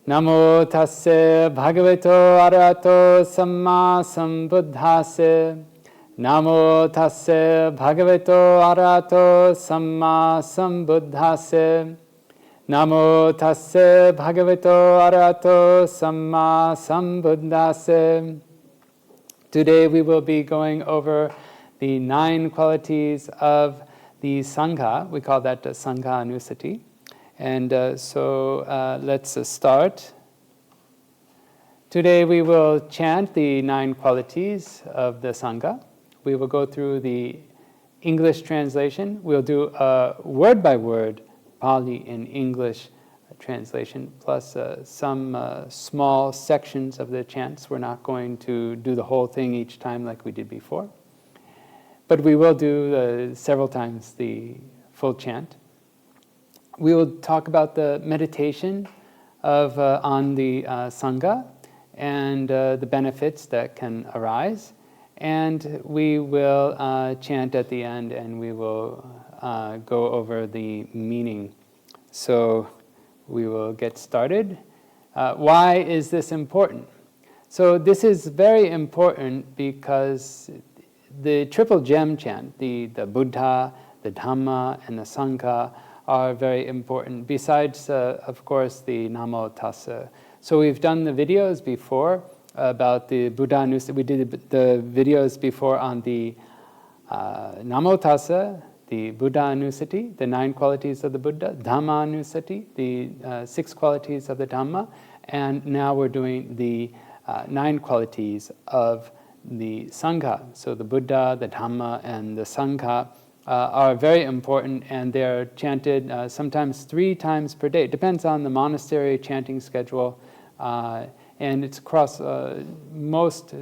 Namo Tassa Bhagavato Arahato Sammāsambuddhassa. Namo Tassa Bhagavato Arahato Sammāsambuddhassa. Namo Tassa Bhagavato Arahato Sammāsambuddhassa. Today we will be going over the 9 qualities of the Sangha. We call that the Saṅgha Anusati. And so let's start. Today we will chant the 9 qualities of the Sangha. We will go through the English translation. We'll do a word-by-word Pali in English translation, plus some small sections of the chants. We're not going to do the whole thing each time like we did before. But we will do several times the full chant. We will talk about the meditation on the Sangha and the benefits that can arise. And we will chant at the end, and we will go over the meaning. So we will get started. Why is this important? So this is very important because the triple gem chant, the Buddha, the Dhamma, and the Sangha, are very important, besides, of course, the Namo, Tassa. So we've done the videos before about the Buddha Anusati. We did the videos before on the Namo, Tassa, the Buddha Anusati, the 9 qualities of the Buddha, Dhamma Anusati, the 6 qualities of the Dhamma, and now we're doing the 9 qualities of the Sangha. So the Buddha, the Dhamma, and the Sangha are very important, and they're chanted sometimes 3 times per day. It depends on the monastery chanting schedule, and it's across most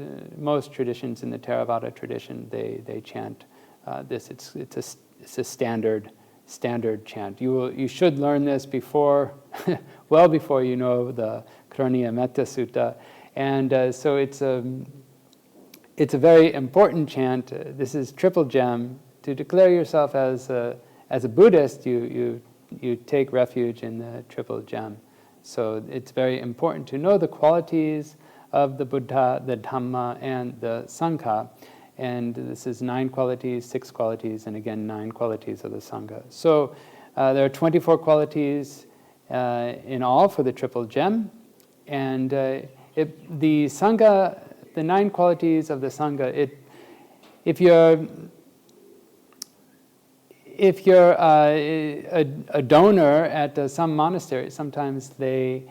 traditions. In the Theravada tradition, they chant this. It's a standard chant. You should learn this before, well before you know the Karaniya Metta Sutta, and so it's a very important chant. This is triple gem. To declare yourself as a Buddhist, you take refuge in the triple gem. So it's very important to know the qualities of the Buddha, the Dhamma, and the Sangha. And this is 9 qualities, 6 qualities, and again 9 qualities of the Sangha. So there are 24 qualities in all for the triple gem. And the Sangha, the 9 qualities of the Sangha, if you're a donor at some monastery, sometimes they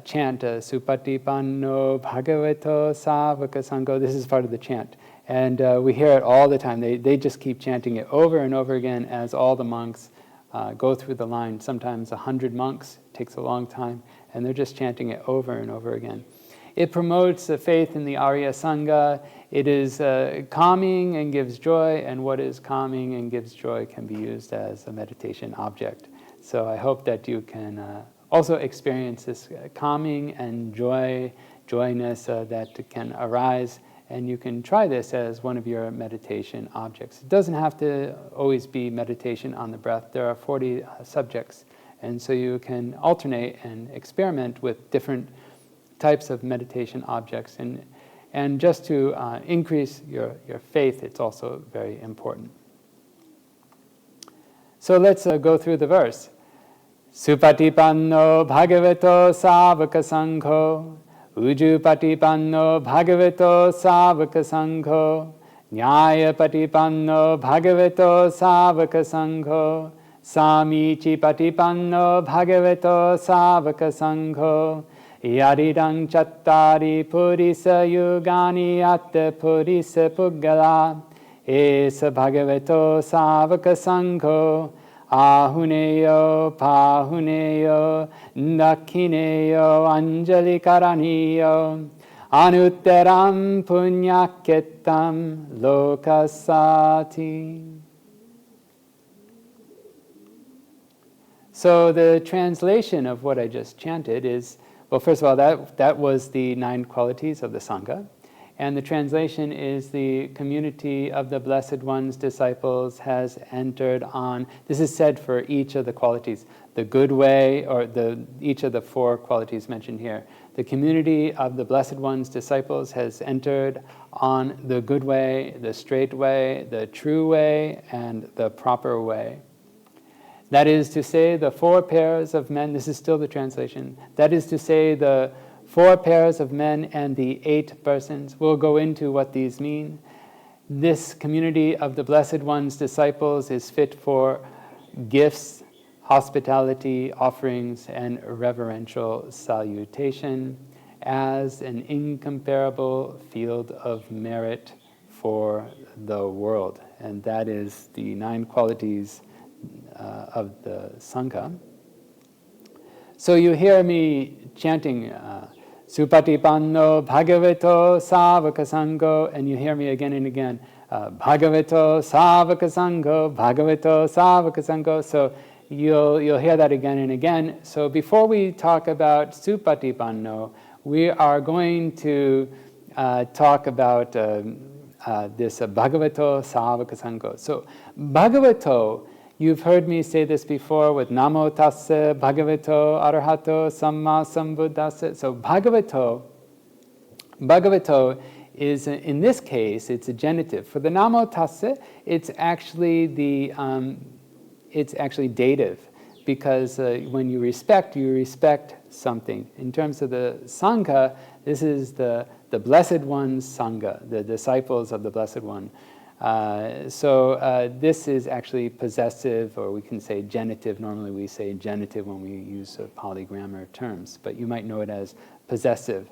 chant Supatipanno Bhagavato Savaka Sangho. This is part of the chant. And we hear it all the time. They just keep chanting it over and over again as all the monks go through the line. Sometimes 100 monks. It takes a long time. And they're just chanting it over and over again. It promotes the faith in the Arya Sangha. It is calming and gives joy, and what is calming and gives joy can be used as a meditation object. So I hope that you can also experience this calming and joyness that can arise, and you can try this as one of your meditation objects. It doesn't have to always be meditation on the breath. There are 40 subjects, and so you can alternate and experiment with different types of meditation objects, and just to increase your faith, it's also very important. So let's go through the verse. Supatipanno Bhagavato Savaka Sangho, Ujupatipanno Bhagavato Savaka Sangho, Nyayapatipanno Bhagavato Savaka Sangho, Samichipatipanno Bhagavato Savaka Sangho, Yaridang chattari purisa yugani atta purisa puggala esa bhagavato savaka sangho ahuneyo pahuneyo dakhineyo anjali karaniyo anutteram punyakettam lokasati. So the translation of what I just chanted is, well, first of all, that was the 9 qualities of the Sangha. And the translation is the community of the Blessed One's disciples has entered on. This is said for each of the qualities. The good way, or each of the 4 qualities mentioned here. The community of the Blessed One's disciples has entered on the good way, the straight way, the true way, and the proper way. That is to say, the 4 pairs of men, this is still the translation, that is to say, the 4 pairs of men and the 8 persons. We'll go into what these mean. This community of the Blessed One's disciples is fit for gifts, hospitality, offerings, and reverential salutation as an incomparable field of merit for the world. And that is the 9 qualities of the Sangha. So you hear me chanting Supatipanno Bhagavato Savaka Sangho, and you hear me again and again Bhagavato Savaka Sangho, Bhagavato Savaka Sangho. So you'll hear that again and again. So before we talk about Supatipanno, we are going to talk about this Bhagavato Savaka Sangho. So Bhagavato, you've heard me say this before with Namo, Tassa, Bhagavato, Arahato, Sammāsambuddhassa. So Bhagavato is, in this case, it's a genitive. For the Namo, Tassa, it's actually dative, because when you respect something. In terms of the Sangha, this is the Blessed One's Sangha, the disciples of the Blessed One. So this is actually possessive, or we can say genitive. Normally we say genitive when we use Pali grammar terms, but you might know it as possessive.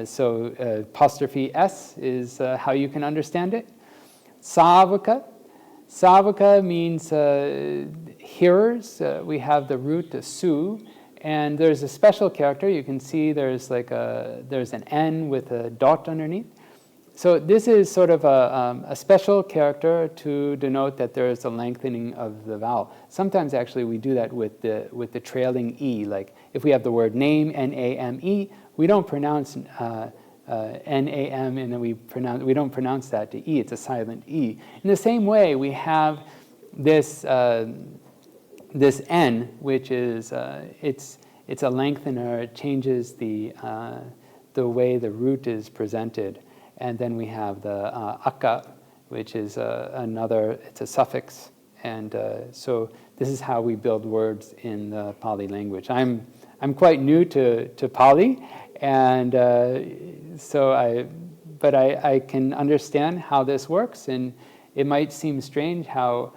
So apostrophe S is how you can understand it. Savaka. Savaka means hearers. We have the root su, and there's a special character. You can see there's an N with a dot underneath. So this is sort of a special character to denote that there is a lengthening of the vowel. Sometimes actually we do that with the trailing E. Like if we have the word name, N-A-M-E, we don't pronounce N-A-M, and then we don't pronounce that to E. It's a silent E. In the same way, we have this N, which is it's a lengthener. It changes the way the root is presented. And then we have the akka, which is it's a suffix. And so this is how we build words in the Pali language. I'm quite new to Pali, and but I can understand how this works, and it might seem strange how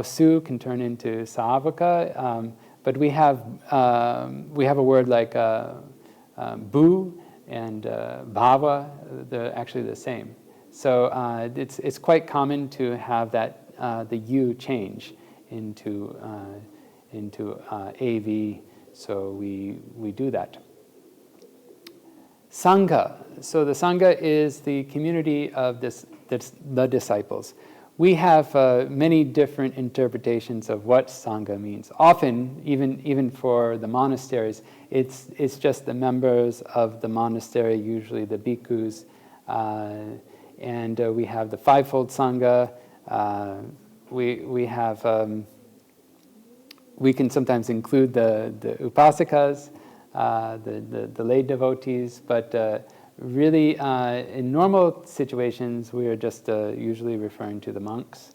su can turn into savaka, but we have a word like bu and bhava. They're actually the same. So it's quite common to have that the u change into av. So we do that. Saṅgha. So the Saṅgha is the community of the disciples. We have many different interpretations of what Saṅgha means. Often, even for the monasteries, it's just the members of the monastery, usually the bhikkhus, and we have the fivefold Saṅgha. We can sometimes include the upasikas, the lay devotees, but really in normal situations we are just usually referring to the monks.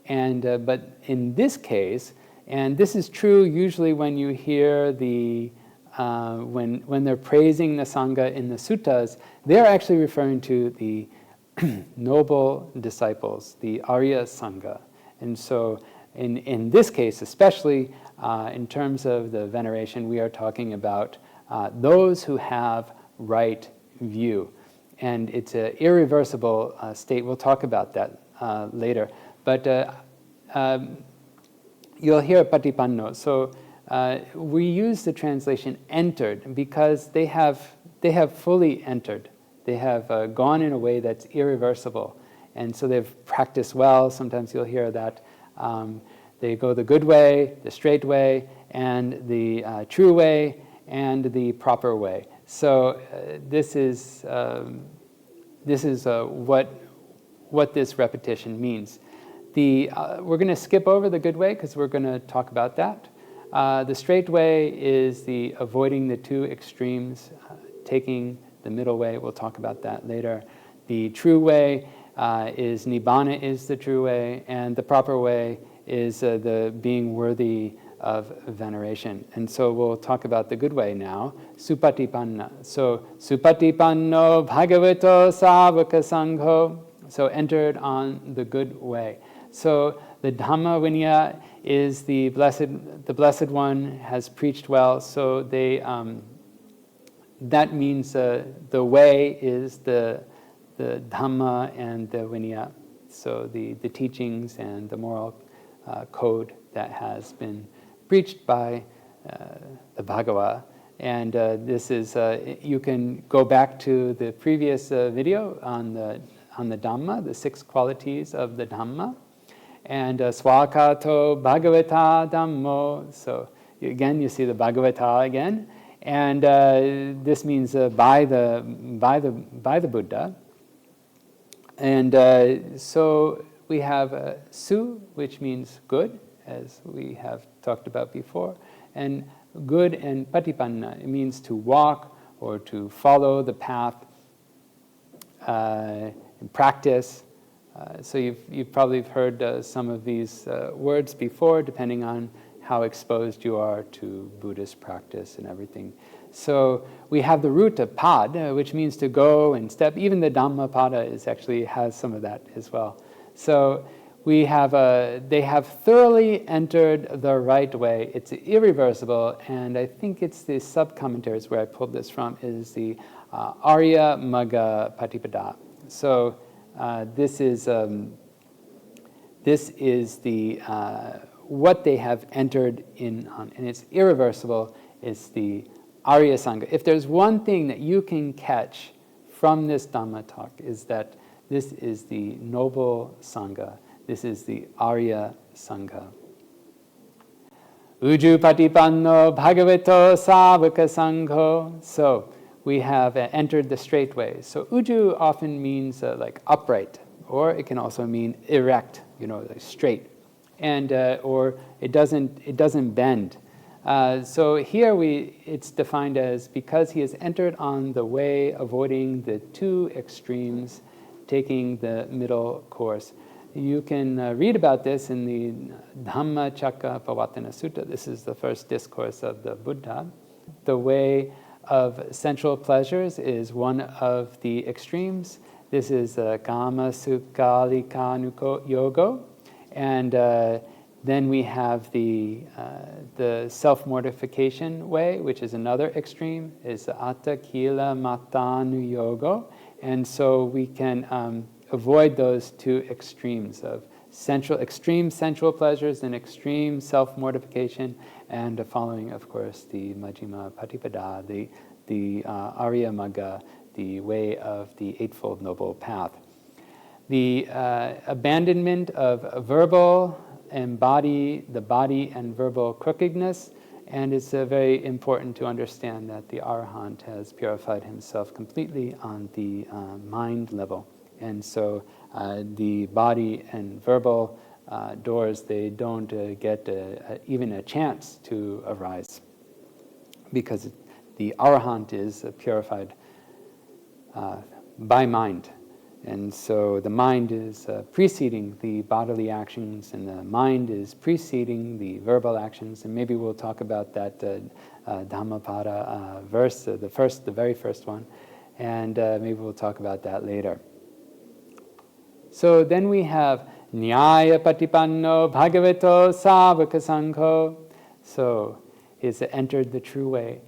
And but in this case, and this is true usually when you hear when they're praising the Saṅgha in the suttas, they're actually referring to the noble disciples, the Arya Saṅgha. And so in this case, especially in terms of the veneration, we are talking about those who have right view. And it's an irreversible state. We'll talk about that later. But you'll hear patipanno. So we use the translation entered because they have fully entered. They have gone in a way that's irreversible. And so they've practiced well. Sometimes you'll hear that. They go the good way, the straight way, and the true way, and the proper way. So this is this is what this repetition means. We're going to skip over the good way because we're going to talk about that. The straight way is the avoiding the two extremes, taking the middle way. We'll talk about that later. The true way is Nibbana is the true way, and the proper way is the being worthy of veneration. And so we'll talk about the good way now, Supatipanna. So Supatipanno Bhagavato Savaka Sangho. So entered on the good way. So the Dhamma Vinaya is the blessed one has preached well. So that means the way is the Dhamma and the Vinaya. So the teachings and the moral code that has been preached by the Bhagava. And this is, you can go back to the previous video on the Dhamma, the 6 qualities of the Dhamma. And Swakato Bhagavata Dhammo. So again, you see the Bhagavata again. And this means by the Buddha. And so we have Su, which means good, as we have talked about before. And good and Patipanna, it means to walk or to follow the path in practice. So you've probably heard some of these words before, depending on how exposed you are to Buddhist practice and everything. So we have the root of pad, which means to go and step. Even the Dhammapada actually has some of that as well. So we have they have thoroughly entered the right way. It's irreversible, and I think it's the sub-commentaries where I pulled this from, is the Arya Magga Patipada. So this is the what they have entered in on, and it's irreversible. It's the Arya Sangha. If there's one thing that you can catch from this Dhamma talk, is that this is the noble Sangha. This is the Arya Sangha. Uju Patipanno Bhagavato Savaka Sangho. So we have entered the straight way. So uju often means like upright, or it can also mean erect, like straight, and or it doesn't bend. So here it's defined as because he has entered on the way, avoiding the two extremes, taking the middle course. You can read about this in the Dhammacakkappavattana Sutta. This is the first discourse of the Buddha. The way of sensual pleasures is one of the extremes. This is Kama Sukha Likanuko Yogo. And then we have the self-mortification way, which is another extreme, is Atta Kila Matanu Yogo. And so we can avoid those two extremes of extreme sensual pleasures and extreme self-mortification, and following, of course, the Majjhima Patipada, the Arya Magga, the way of the Eightfold Noble Path. The abandonment of verbal and body and verbal crookedness, and it's very important to understand that the Arahant has purified himself completely on the mind level. And so the body and verbal doors, they don't get even a chance to arise, because the Arahant is purified by mind. And so the mind is preceding the bodily actions, and the mind is preceding the verbal actions. And maybe we'll talk about that Dhammapada verse, the very first one, and maybe we'll talk about that later. So then we have Nyaya Patipanno Bhagavato Savaka Sangho. So it's entered the true way.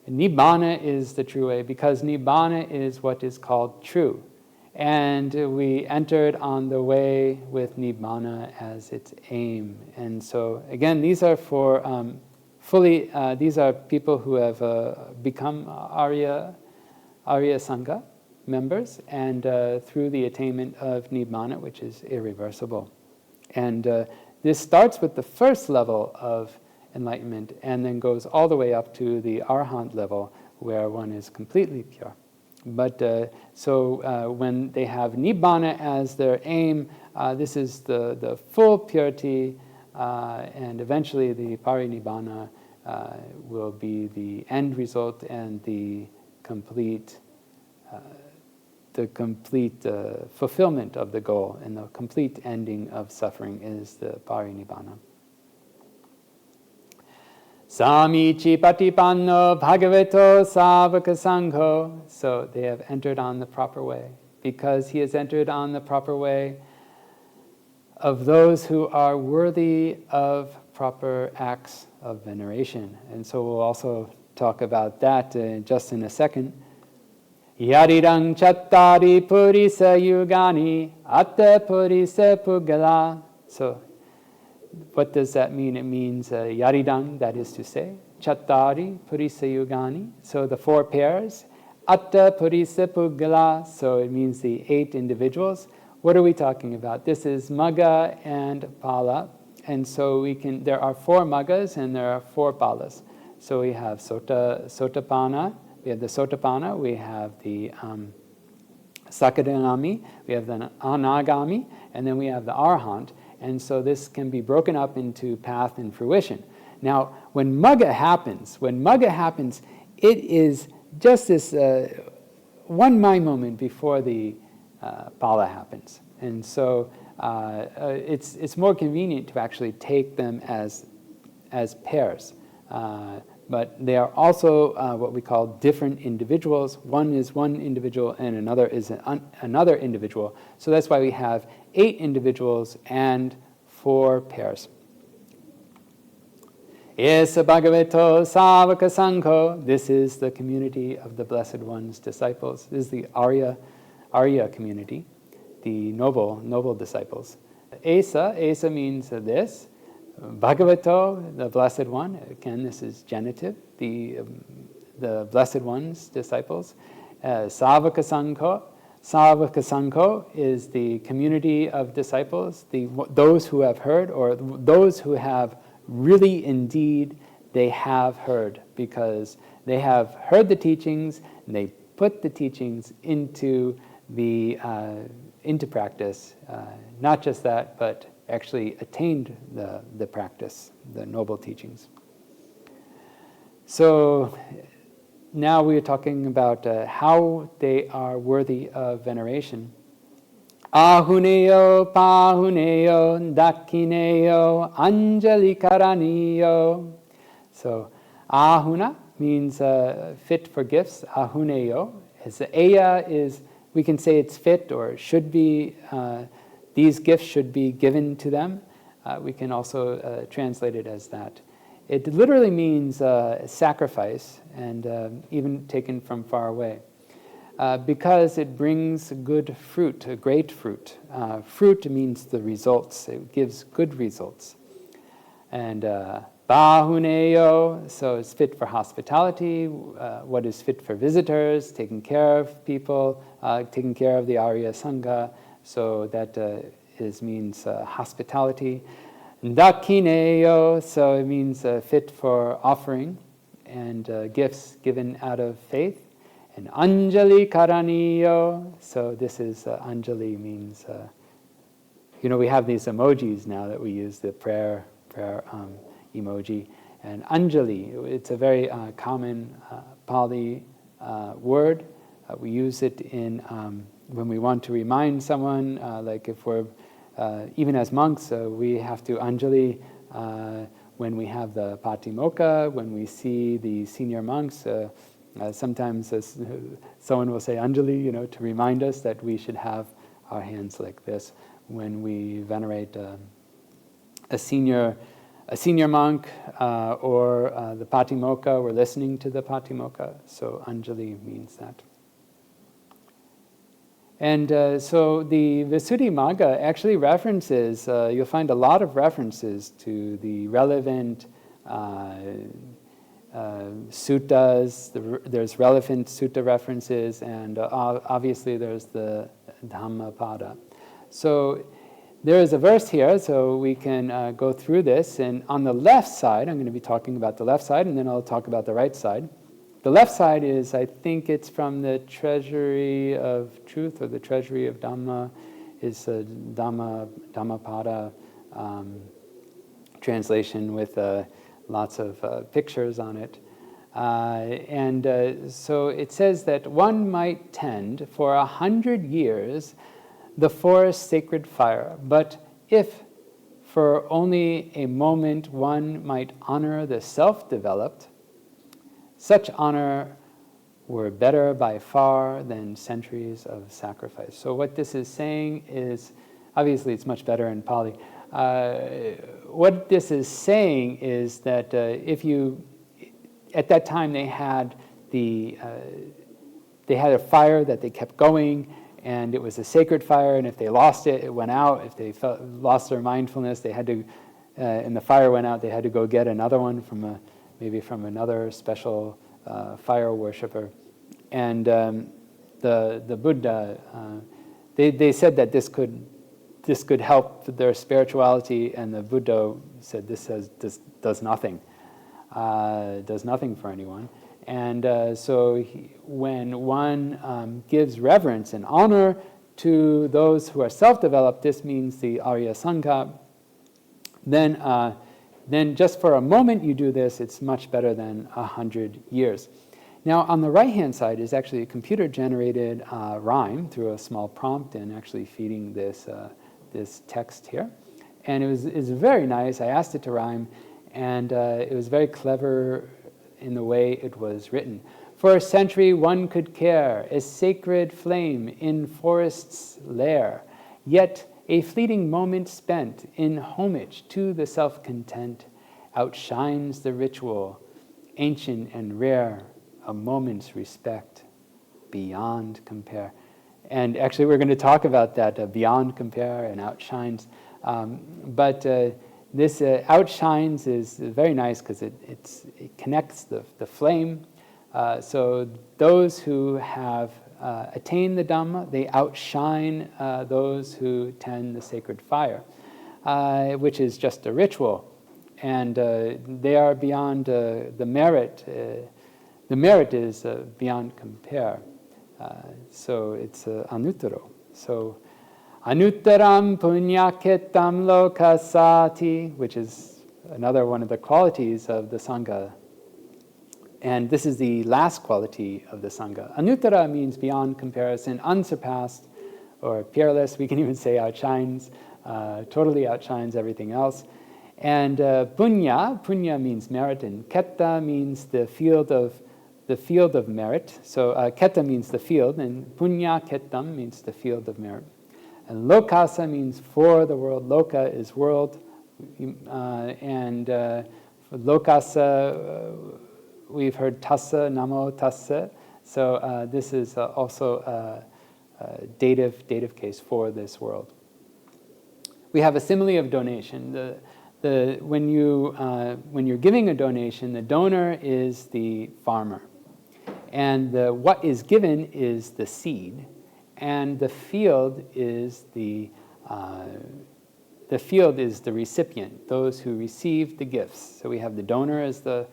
Nibbana is the true way, because Nibbana is what is called true. And we entered on the way with Nibbana as its aim. And so, again, these are for these are people who have become Arya Sangha members, and through the attainment of Nibbana, which is irreversible. And this starts with the first level of enlightenment and then goes all the way up to the Arahant level, where one is completely pure. But when they have Nibbana as their aim, this is the full purity, and eventually the Parinibbana will be the end result and the complete fulfillment of the goal, and the complete ending of suffering is the Parinibbana. Samichi patipanno bhagavato savaka sangho. So they have entered on the proper way. Because he has entered on the proper way of those who are worthy of proper acts of veneration. And so we'll also talk about that just in a second. Yarirang chattari purisa yugani atta purisa pugala. So what does that mean? It means yaridang, that is to say, chattari purisa yugani, so the 4 pairs, atta purisa pugala, so it means the 8 individuals. What are we talking about? This is Magga and Pala, and so there are 4 Maggas and there are 4 Palas. So we have Sotapanna, we have the Sotapanna, we have the Sakadagami, we have the Anagami, and then we have the Arahant. And so this can be broken up into path and fruition. Now, when Magga happens, it is just this one mind moment before the Pala happens. And so it's more convenient to actually take them as pairs. But they are also what we call different individuals. One is one individual and another is another individual. So that's why we have 8 individuals and 4 pairs. Esa Bhagavato Savaka Sangho. This is the community of the Blessed One's disciples. This is the Arya community, the noble disciples. Esa means this. Bhagavato, the Blessed One. Again, this is genitive. The Blessed One's disciples. Savaka Sangho is the community of disciples, those who have heard, or those who have really indeed, they have heard, because they have heard the teachings and they put the teachings into practice. Not just that, but actually attained the practice, the noble teachings. So now we are talking about how they are worthy of veneration. Ahuneo, pahuneo, dakineo, anjali karaniyo. So ahuna means fit for gifts. Ahuneo. As aya is, we can say it's fit or should be, these gifts should be given to them. We can also translate it as that. It literally means sacrifice, and even taken from far away. Because it brings good fruit, a great fruit. Fruit means the results. It gives good results. And bahuneo, so it's fit for hospitality. What is fit for visitors, taking care of people, taking care of the Arya Sangha. So that means hospitality. Dakineo, so it means fit for offering and gifts given out of faith. And anjali karaniyo, so this is anjali means, we have these emojis now that we use, the prayer emoji. And anjali, it's a very common Pali word. We use it in when we want to remind someone, like if we're, even as monks, we have to anjali when we have the patimokkha, when we see the senior monks. Sometimes someone will say anjali, to remind us that we should have our hands like this when we venerate a senior monk or the patimokkha. We're listening to the patimokkha, so anjali means that. And so the Visuddhimagga actually references, you'll find a lot of references to the relevant suttas. There's relevant sutta references, and obviously there's the Dhammapada. So there is a verse here, so we can go through this. And on the left side, I'm going to be talking about the left side, and then I'll talk about the right side. The left side is, I think it's from the Treasury of Truth or the Treasury of Dhamma, is a Dhammapada translation with lots of pictures on it. So it says that one might tend for 100 years the forest's sacred fire, but if for only a moment one might honor the self-developed, such honor were better by far than centuries of sacrifice. So what this is saying is, obviously it's much better in Pali. What this is saying is that if you, at that time they had a fire that they kept going, and it was a sacred fire, and if they lost it, it went out. If they lost their mindfulness, they had to, and the fire went out, they had to go get another one from maybe from another special fire worshiper. And the Buddha, they said that this could help their spirituality, and the Buddha said this does nothing for anyone. And so when one gives reverence and honor to those who are self-developed, this means the Arya Sangha, then just for a moment you do this, it's much better than 100 years. Now on the right-hand side is actually a computer-generated rhyme through a small prompt and actually feeding this text here. And it was very nice. I asked it to rhyme, and it was very clever in the way it was written. For a century one could care, a sacred flame in forest's lair, yet a fleeting moment spent in homage to the self-content outshines the ritual, ancient and rare, a moment's respect, beyond compare. And actually we're going to talk about that, beyond compare and outshines. But this outshines is very nice because it connects the flame. So those who have attained the Dhamma, they outshine those who tend the sacred fire, which is just a ritual. And they are beyond the merit. The merit is beyond compare. So it's anuttaro. So anuttaram punyaketam lokasati, which is another one of the qualities of the Sangha. And this is the last quality of the Sangha. Anuttara means beyond comparison, unsurpassed, or peerless. We can even say outshines, totally outshines everything else. And punya means merit, and ketta means the field of merit. So ketta means the field, and punya kettam means the field of merit. And lokasa means for the world. Loka is world. And lokasa, we've heard Tassa, Namo, Tassa. So this is also a dative case for this world. We have a simile of donation. When you're giving a donation, the donor is the farmer, and what is given is the seed, and the field is the recipient, those who receive the gifts. So we have the donor as the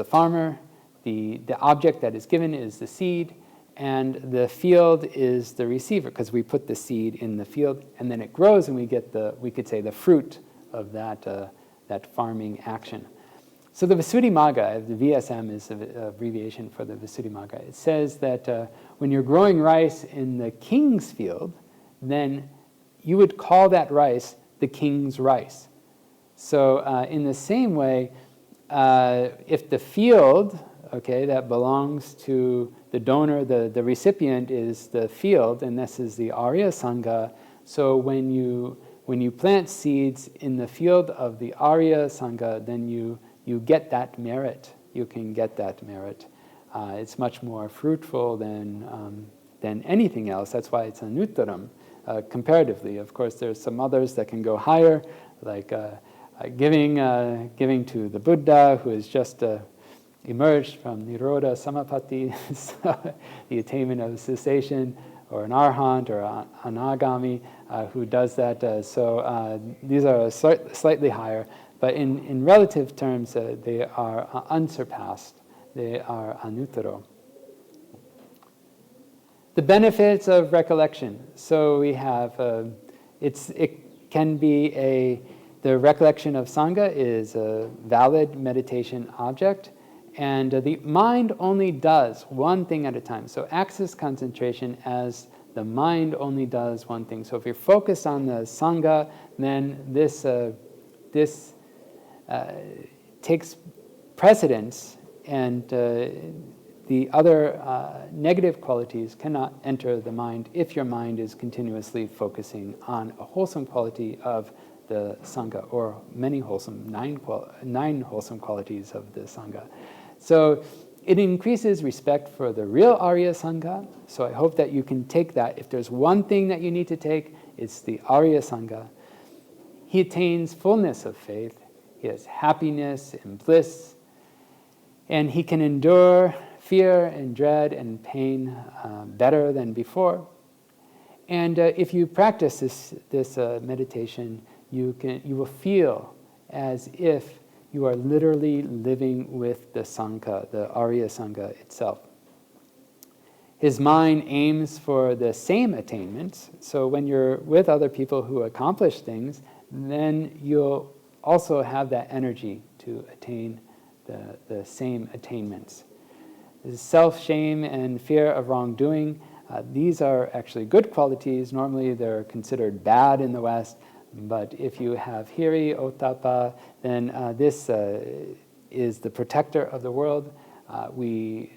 farmer, the object that is given is the seed, and the field is the receiver, because we put the seed in the field, and then it grows, and we get we could say the fruit of that farming action. So the Visuddhimagga, the VSM is an abbreviation for the Visuddhimagga. It says that when you're growing rice in the king's field, then you would call that rice the king's rice. So in the same way, if the field, that belongs to the donor, the recipient is the field, and this is the Arya Sangha. So when you plant seeds in the field of the Arya Sangha, then you get that merit. You can get that merit. It's much more fruitful than anything else. That's why it's anuttaram, comparatively. Of course, there's some others that can go higher, like giving to the Buddha, who is just emerged from Nirodha Samapatti, so the attainment of cessation, or an Arahant or an Anagami who does that. So these are slightly higher, but in relative terms, they are unsurpassed. they are anuttaro. The benefits of recollection. So we have, it can be the recollection of Sangha is a valid meditation object, and the mind only does one thing at a time. So access concentration as the mind only does one thing. So if you're focused on the Sangha, then this takes precedence, and the other negative qualities cannot enter the mind if your mind is continuously focusing on a wholesome quality of the Sangha, or many wholesome, nine wholesome qualities of the Sangha. So it increases respect for the real Arya Sangha. So I hope that you can take that. If there's one thing that you need to take, it's the Arya Sangha. He attains fullness of faith. He has happiness and bliss. And he can endure fear and dread and pain better than before. And if you practice this meditation, you will feel as if you are literally living with the Sangha, the Arya Sangha itself. His mind aims for the same attainments. So when you're with other people who accomplish things, then you'll also have that energy to attain the same attainments. Self-shame and fear of wrongdoing, these are actually good qualities. Normally they're considered bad in the West, but if you have hiri, ottappa, then this is the protector of the world. You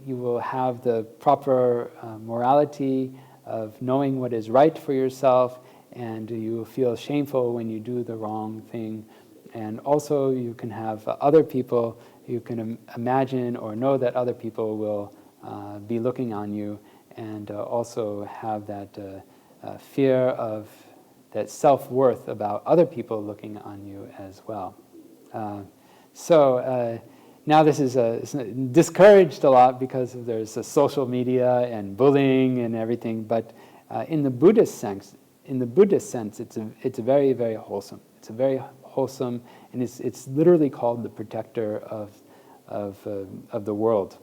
will have the proper morality of knowing what is right for yourself, and you will feel shameful when you do the wrong thing. And also you can have other people, you can imagine or know that other people will be looking on you, and also have that fear of that self-worth about other people looking on you as well. Now this is discouraged a lot because there's social media and bullying and everything, but in the Buddhist sense, it's very, very wholesome. It's a very wholesome, and it's literally called the protector of the world.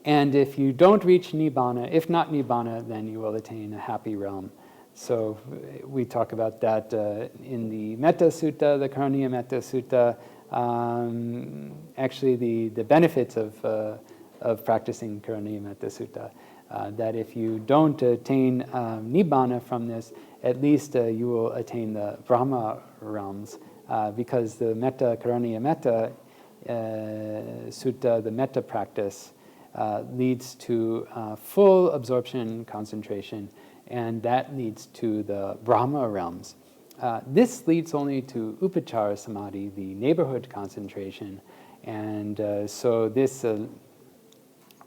And if you don't reach Nibbana, if not Nibbana, then you will attain a happy realm. So we talk about that in the Metta Sutta, the Karaniya Metta Sutta. Actually, the benefits of practicing Karaniya Metta Sutta, that if you don't attain Nibbana from this, at least you will attain the Brahma realms, because the Metta, Karaniya Metta Sutta, the Metta practice, leads to full absorption, concentration, and that leads to the Brahma realms. This leads only to Upachara Samadhi, the neighborhood concentration, and so this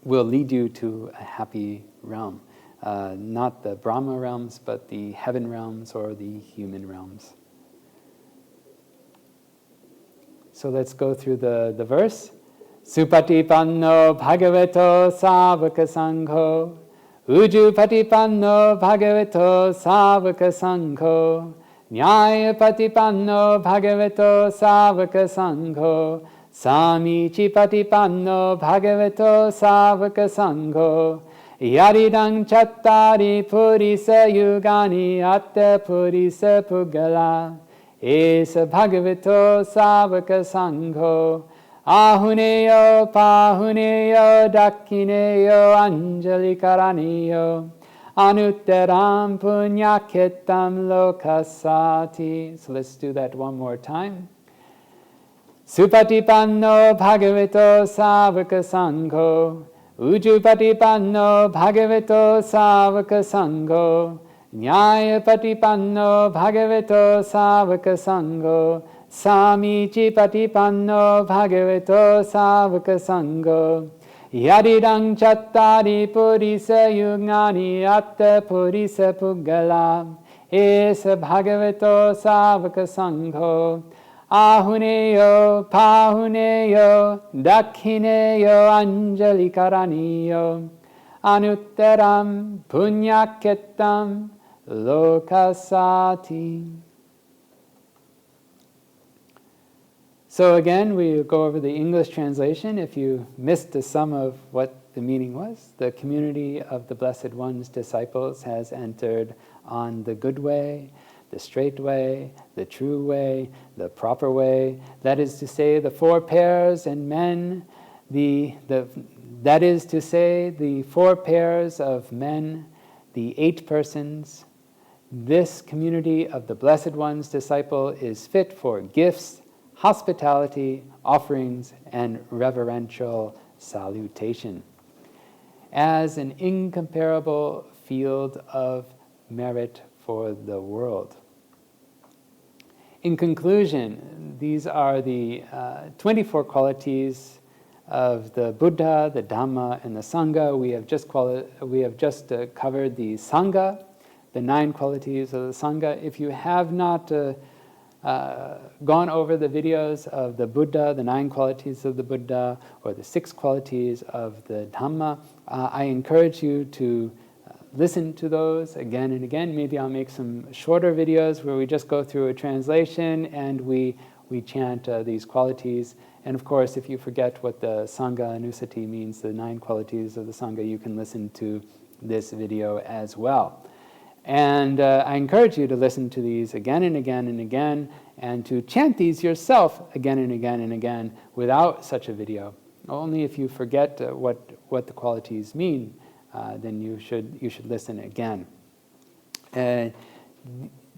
will lead you to a happy realm. Not the Brahma realms, but the heaven realms or the human realms. So let's go through the verse. Supatipanno bhagavato savaka sangho, ujupatipanno bhagavato savaka sangho, nyayapatipanno bhagavato savaka sangho, samichipatipanno bhagavato savaka sangho, yaridang chattari purisa yugani atta purisa puggala, esa bhagavato savaka sangho, ahuneyo pahuneyo dakhineyo anjali karaniyo anutteram punyaketam lokasati. So let's do that one more time. Supatipanno bhagavato savaka sangho, ujupatipanno bhagavato savaka sangho, nyayapatipanno bhagavato savaka sangho, samichipatipanno bhagavato savaka sangho, yaridang chattari purisa yugani atta purisa puggala, esa bhagavato savaka sangho, ahuneyo pahuneyo dakhineyo anjali karaniyo anutteram punyaketam lokasati. So again, we go over the English translation. If you missed the sum of what the meaning was, the community of the Blessed One's disciples has entered on the good way, the straight way, the true way, the proper way. That is to say, the four pairs and men, that is to say, the four pairs of men, the 8 persons. This community of the Blessed One's disciple is fit for gifts, hospitality, offerings, and reverential salutation, as an incomparable field of merit for the world. In conclusion, these are the 24 qualities of the Buddha, the Dhamma, and the Sangha. We have just covered the Saṅgha, the 9 qualities of the Sangha. If you have not gone over the videos of the Buddha, the 9 qualities of the Buddha, or the 6 qualities of the Dhamma, I encourage you to listen to those again and again. Maybe I'll make some shorter videos where we just go through a translation and we chant these qualities. And of course, if you forget what the Saṅgha Anusati means, the 9 qualities of the Saṅgha, you can listen to this video as well. And I encourage you to listen to these again and again and again, and to chant these yourself again and again and again without such a video. Only if you forget what the qualities mean, then you should listen again.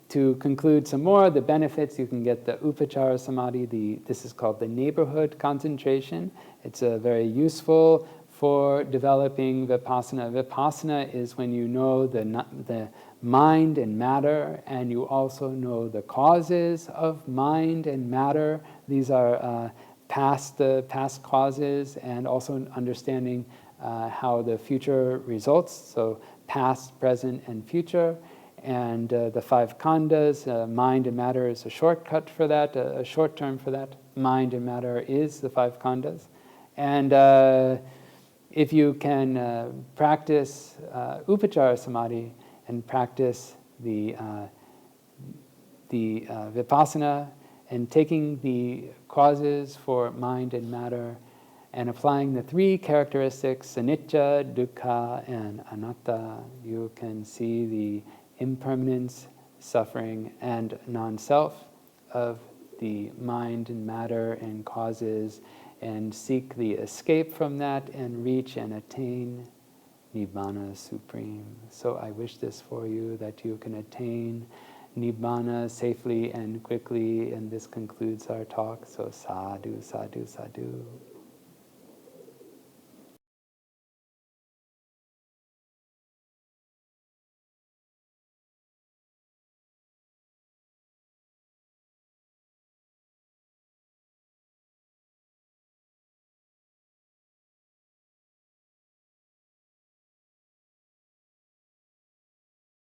To conclude some more, the benefits, you can get the Upachara Samadhi. This is called the neighborhood concentration. It's very useful for developing Vipassana. Vipassana is when you know the mind and matter, and you also know the causes of mind and matter. These are past causes, and also understanding how the future results, so past, present, and future. And the 5 khandhas, mind and matter is a shortcut for that, a short term for that. Mind and matter is the 5 khandhas. And if you can practice Upachara Samadhi and practice the Vipassana, and taking the causes for mind and matter and applying the 3 characteristics, anicca, dukkha, and anatta, you can see the impermanence, suffering, and non-self of the mind and matter and causes, and seek the escape from that and reach and attain Nibbana Supreme. So I wish this for you, that you can attain Nibbana safely and quickly, and this concludes our talk. So sadhu, sadhu, sadhu.